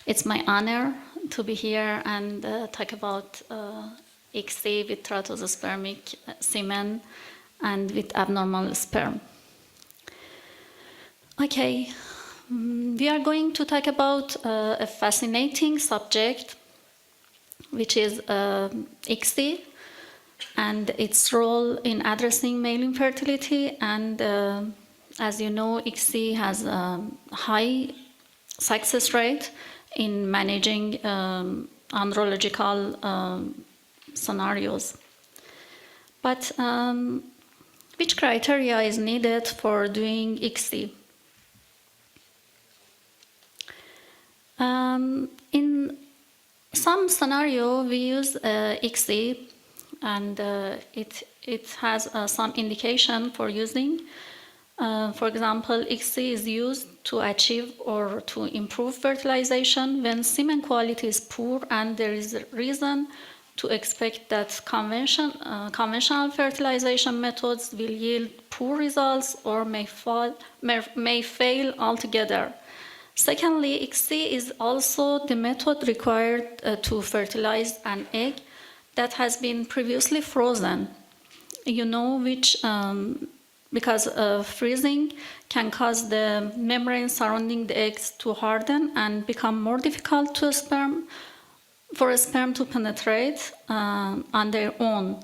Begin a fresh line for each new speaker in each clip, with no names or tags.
It's my honor to be here and talk about ICSI with teratospermic semen and with abnormal sperm. Okay, we are going to talk about a fascinating subject, which is ICSI and its role in addressing male infertility. And as you know, ICSI has a high success rate in managing andrological scenarios. But which criteria is needed for doing ICSI? In some scenario, we use ICSI, and it has some indication for using. For example, ICSI is used to achieve or to improve fertilization when semen quality is poor and there is a reason to expect that conventional fertilization methods will yield poor results or may fail altogether. Secondly, ICSI is also the method required to fertilize an egg that has been previously frozen. You know which, because freezing can cause the membrane surrounding the eggs to harden and become more difficult for a sperm to penetrate on their own.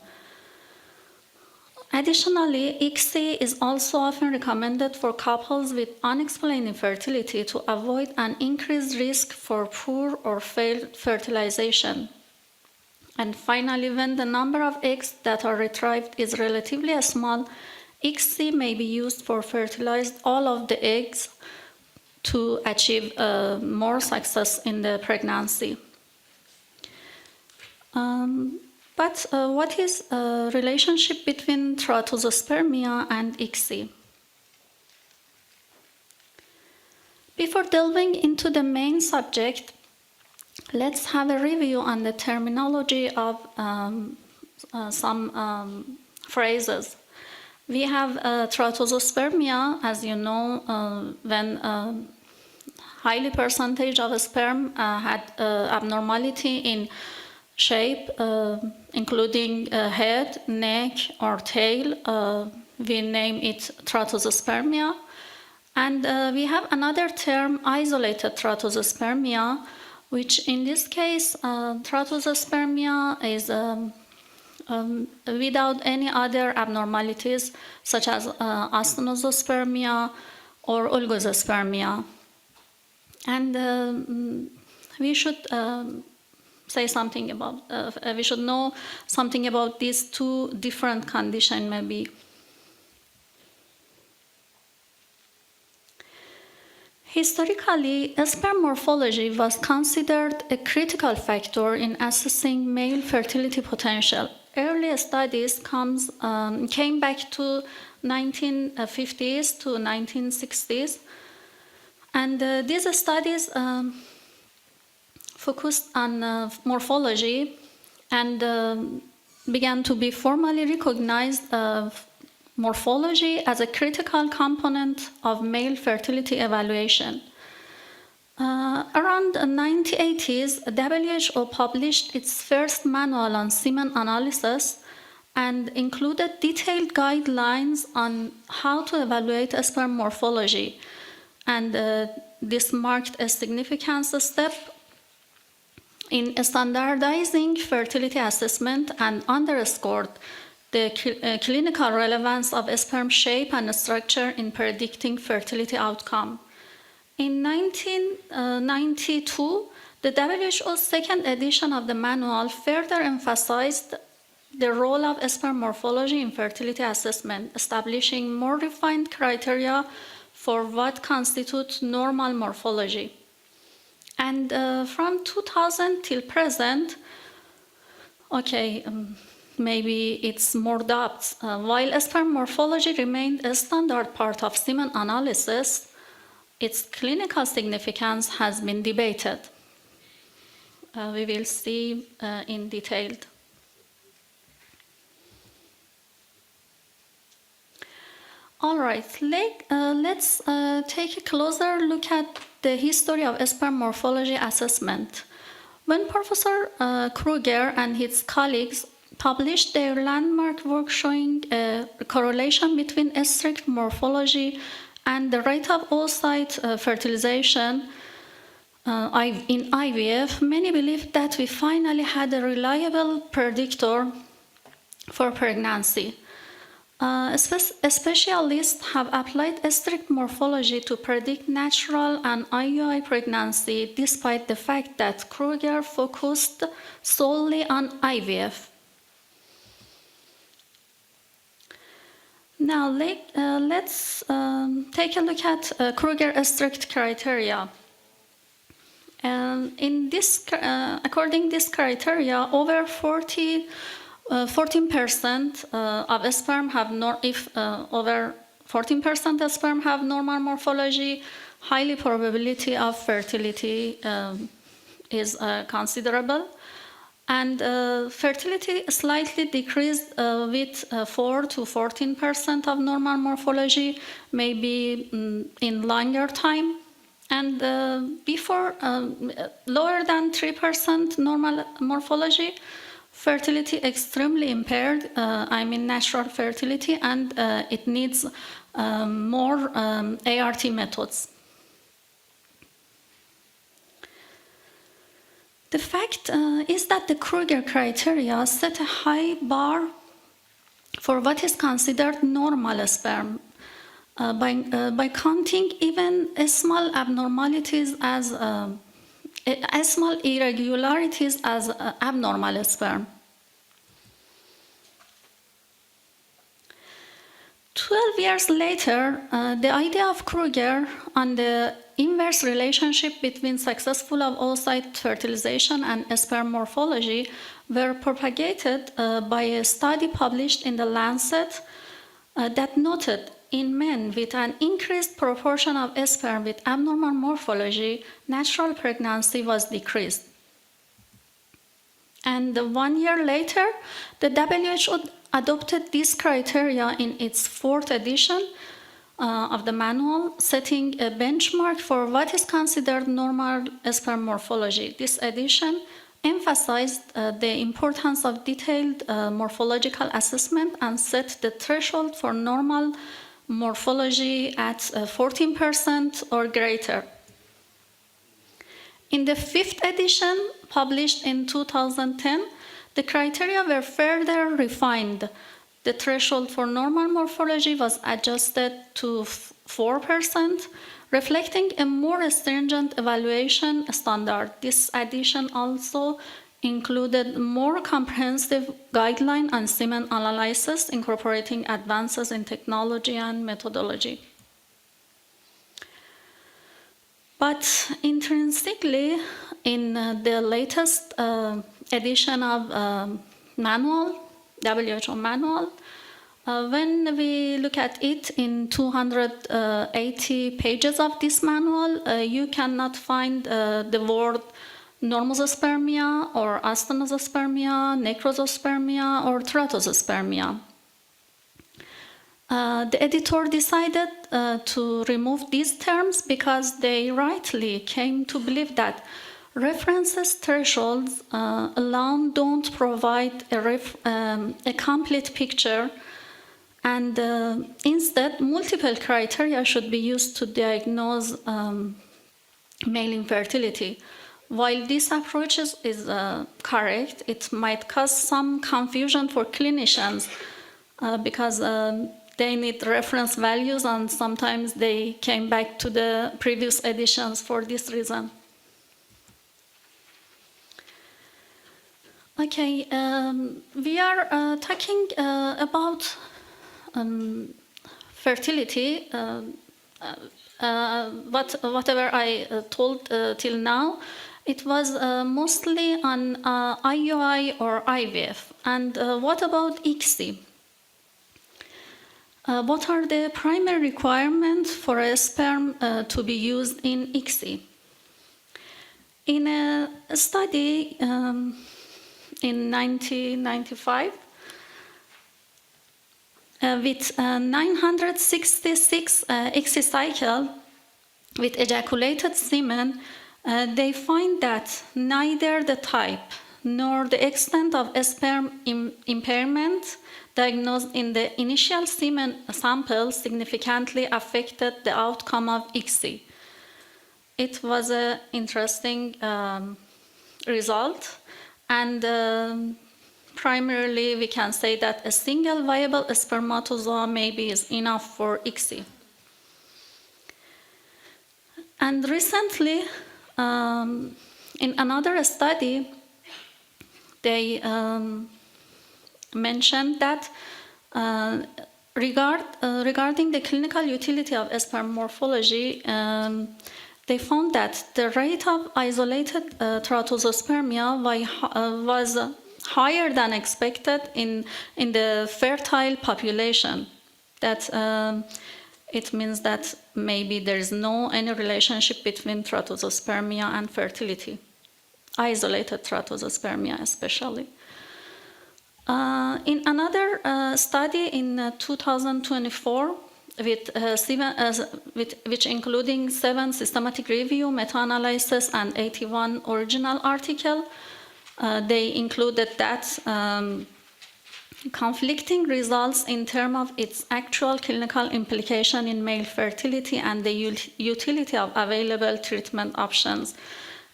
Additionally, ICSI is also often recommended for couples with unexplained infertility to avoid an increased risk for poor or failed fertilization. And finally, when the number of eggs that are retrieved is relatively small, ICSI may be used for fertilizing all of the eggs to achieve more success in the pregnancy. But what is the relationship between teratospermia and ICSI? Before delving into the main subject, let's have a review on the terminology of some phrases. We have teratospermia, as you know, when highly percentage of sperm had abnormality in shape, including head, neck, or tail. We name it teratospermia. And we have another term, isolated teratospermia, which in this case, teratospermia is without any other abnormalities, such as astenospermia or oligospermia. And we should say something about, we should know something about these two different conditions maybe. Historically, sperm morphology was considered a critical factor in assessing male fertility potential. Early studies came back to 1950s to 1960s, and these studies focused on morphology and began to be formally recognized morphology as a critical component of male fertility evaluation. Around the 1980s, WHO published its first manual on semen analysis and included detailed guidelines on how to evaluate sperm morphology. And this marked a significant step in standardizing fertility assessment and underscored the clinical relevance of sperm shape and structure in predicting fertility outcome. In 1992, the WHO's second edition of the manual further emphasized the role of sperm morphology in fertility assessment, establishing more refined criteria for what constitutes normal morphology. And from 2000 till present, maybe it's more doubts. While sperm morphology remained a standard part of semen analysis, its clinical significance has been debated. We will see in detail. All right, let's take a closer look at the history of sperm morphology assessment. When Professor Kruger and his colleagues published their landmark work showing a correlation between strict morphology and the rate of oocyte fertilization in IVF, many believed that we finally had a reliable predictor for pregnancy. Specialists have applied strict morphology to predict natural and IUI pregnancy, despite the fact that Kruger focused solely on IVF. Now let's take a look at Kruger strict criteria. According to this criteria, over 14% of sperm have over 14% of sperm have normal morphology, highly probability of fertility is considerable, and fertility slightly decreased with 4 to 14% of normal morphology, maybe in longer time, and before lower than 3% normal morphology, fertility extremely impaired, natural fertility, and it needs more ART methods. The fact is that the Kruger criteria set a high bar for what is considered normal sperm by counting even small abnormalities as small irregularities as abnormal sperm. 12 years later, the idea of Kruger on the inverse relationship between successful oocyte fertilization and sperm morphology were propagated by a study published in The Lancet that noted in men with an increased proportion of sperm with abnormal morphology, natural pregnancy was decreased. And 1 year later, the WHO adopted this criteria in its 4th edition of the manual, setting a benchmark for what is considered normal sperm morphology. This edition emphasized the importance of detailed morphological assessment and set the threshold for normal morphology at 14% or greater. In the 5th edition, published in 2010, the criteria were further refined. The threshold for normal morphology was adjusted to 4%, reflecting a more stringent evaluation standard. This addition also included more comprehensive guideline on semen analysis, incorporating advances in technology and methodology. But intrinsically, in the latest edition of manual, WHO manual, when we look at it in 280 pages of this manual, you cannot find the word normospermia or astenospermia, necrospermia, or teratospermia. The editor decided to remove these terms because they rightly came to believe that references thresholds alone don't provide a complete picture, and instead multiple criteria should be used to diagnose male infertility. While this approach is correct, it might cause some confusion for clinicians because they need reference values, and sometimes they came back to the previous editions for this reason. Okay, we are talking about fertility. Whatever I told till now, it was mostly on IUI or IVF. And what about ICSI? What are the primary requirements for a sperm to be used in ICSI? In a study in 1995, with 966 ICSI cycles, with ejaculated semen, they find that neither the type nor the extent of sperm impairment diagnosed in the initial semen sample significantly affected the outcome of ICSI. It was an interesting result, and primarily we can say that a single viable spermatozoa maybe is enough for ICSI. And recently, in another study, they mentioned that regarding the clinical utility of sperm morphology, they found that the rate of isolated teratospermia was higher than expected in the fertile population. That it means that maybe there is no any relationship between teratospermia and fertility, isolated teratospermia especially. In another study in 2024, which including 7 systematic review, meta-analysis, and 81 original article, they included that conflicting results in terms of its actual clinical implication in male fertility and the utility of available treatment options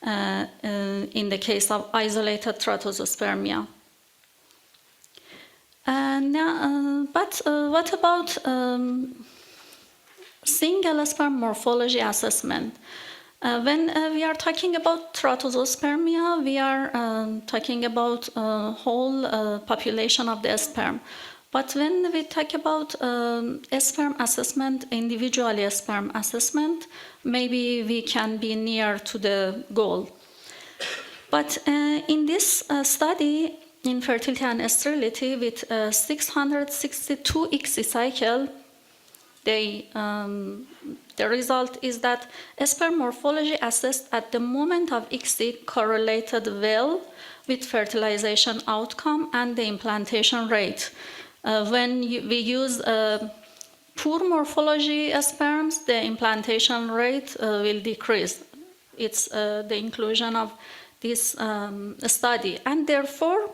in the case of isolated teratospermia. But what about single sperm morphology assessment? When we are talking about teratospermia, we are talking about whole population of the sperm. But when we talk about sperm assessment, individually sperm assessment, maybe we can be near to the goal. But in this study, in fertility and sterility, with 662 ICSI cycle, the result is that sperm morphology assessed at the moment of ICSI correlated well with fertilization outcome and the implantation rate. When we use poor morphology sperms, the implantation rate will decrease. It's the inclusion of this study, and therefore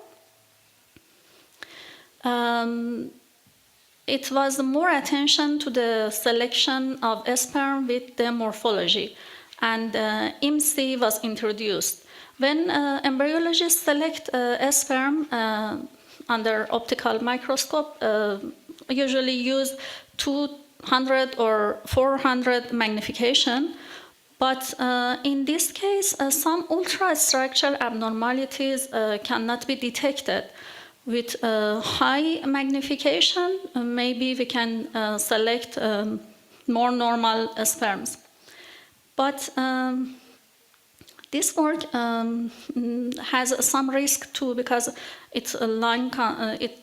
it was more attention to the selection of sperm with the morphology, and ICSI was introduced. When embryologists select a sperm under optical microscope, usually use 200 or 400 magnification, but in this case, some ultrastructural abnormalities cannot be detected. With high magnification, maybe we can select more normal sperms. But this work has some risk too, because it's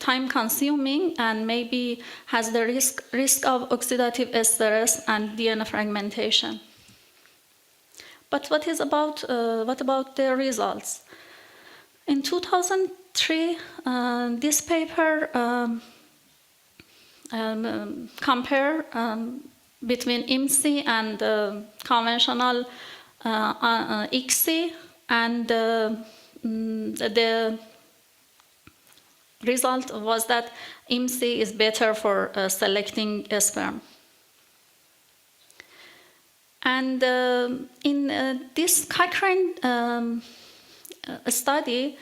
time-consuming and maybe has the risk of oxidative stress and DNA fragmentation. But what about the results? In 2003, this paper compared between ICSI and conventional ICSI, and the result was that ICSI is better for selecting a sperm. And in this Cochrane study,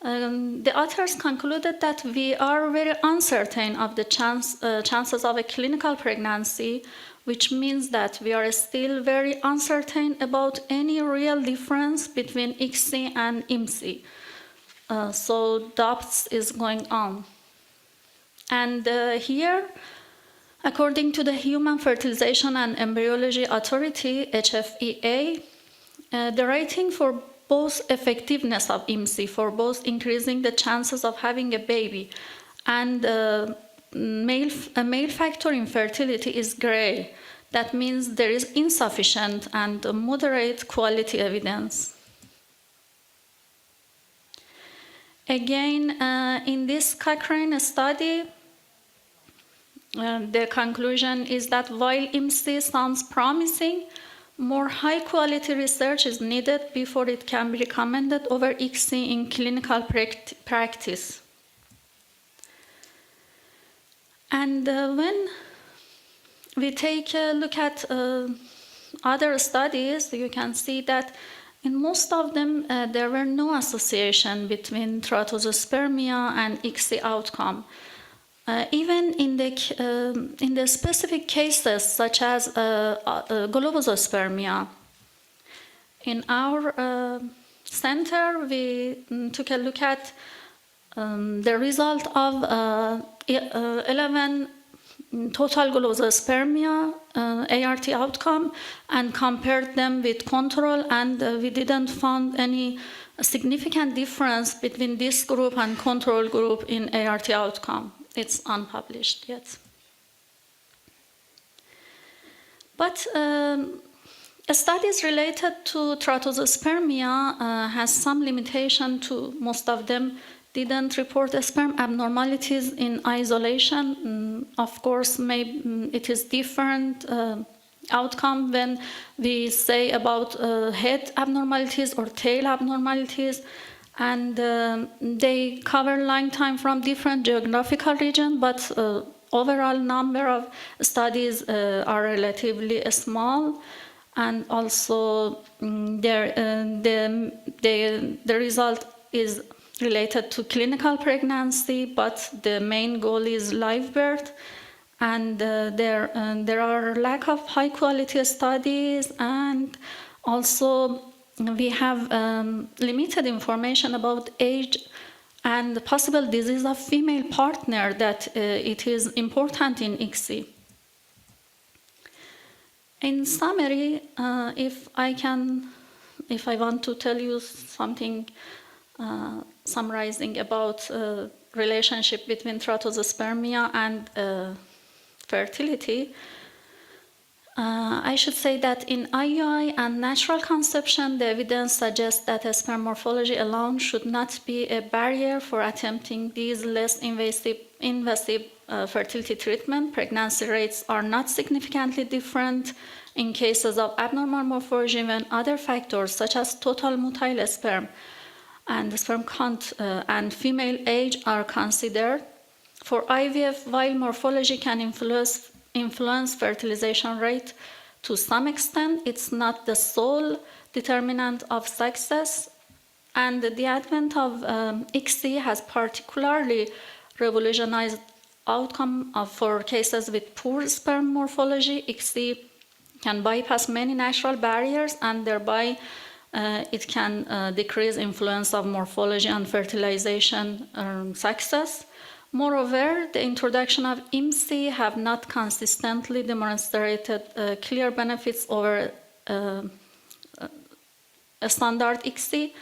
the authors concluded that we are very uncertain of the chances of a clinical pregnancy, which means that we are still very uncertain about any real difference between ICSI and ICSI. So doubts is going on. And here, according to the Human Fertilization and Embryology Authority, HFEA, the rating for both effectiveness of ICSI, for both increasing the chances of having a baby and a male factor infertility is gray. That means there is insufficient and moderate quality evidence. Again, in this Cochrane study, the conclusion is that while ICSI sounds promising, more high-quality research is needed before it can be recommended over ICSI in clinical practice. And when we take a look at other studies, you can see that in most of them, there were no association between teratospermia and ICSI outcome. Even in the specific cases, such as globospermia, in our center, we took a look at the result of 11 total globospermia ART outcome and compared them with control, and we didn't find any significant difference between this group and control group in ART outcome. It's unpublished yet. But studies related to teratospermia has some limitation too. Most of them didn't report sperm abnormalities in isolation. Of course, maybe it is different outcome when we say about head abnormalities or tail abnormalities, and they cover lifetime from different geographical regions, but overall number of studies are relatively small, and also the result is related to clinical pregnancy, but the main goal is live birth, and there are lack of high quality studies, and also we have limited information about age and the possible disease of female partner that it is important in ICSI. In summary, if I want to tell you something summarizing about relationship between teratospermia and fertility, I should say that in IUI and natural conception, the evidence suggests that sperm morphology alone should not be a barrier for attempting these less invasive fertility treatment. Pregnancy rates are not significantly different in cases of abnormal morphology when other factors such as total motile sperm and sperm count and female age are considered. For IVF, while morphology can influence fertilization rate to some extent, it's not the sole determinant of success, and the advent of ICSI has particularly revolutionized outcome for cases with poor sperm morphology. ICSI can bypass many natural barriers, and thereby it can decrease influence of morphology on fertilization success. Moreover, the introduction of IMSI have not consistently demonstrated clear benefits over a standard ICSI,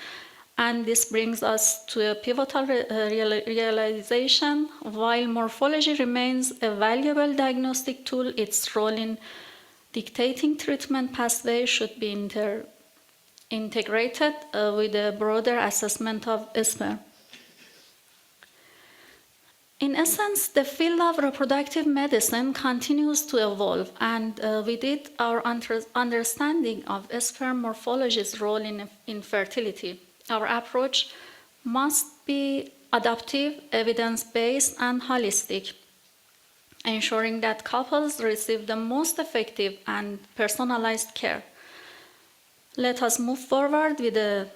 and this brings us to a pivotal realization. While morphology remains a valuable diagnostic tool, its role in dictating treatment pathway should be integrated with a broader assessment of sperm. In essence, the field of reproductive medicine continues to evolve, and with it, our understanding of sperm morphology's role in fertility. Our approach must be adaptive, evidence-based, and holistic, ensuring that couples receive the most effective and personalized care. Let us move forward with a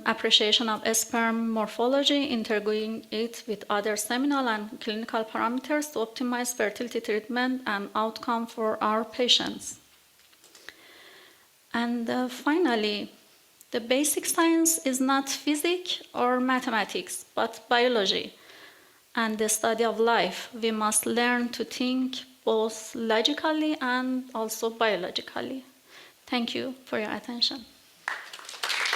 appreciation of sperm morphology, integrating it with other seminal and clinical parameters to optimize fertility treatment and outcome for our patients. And finally, the basic science is not physics or mathematics, but biology and the study of life. We must learn to think both logically and also biologically. Thank you for your attention.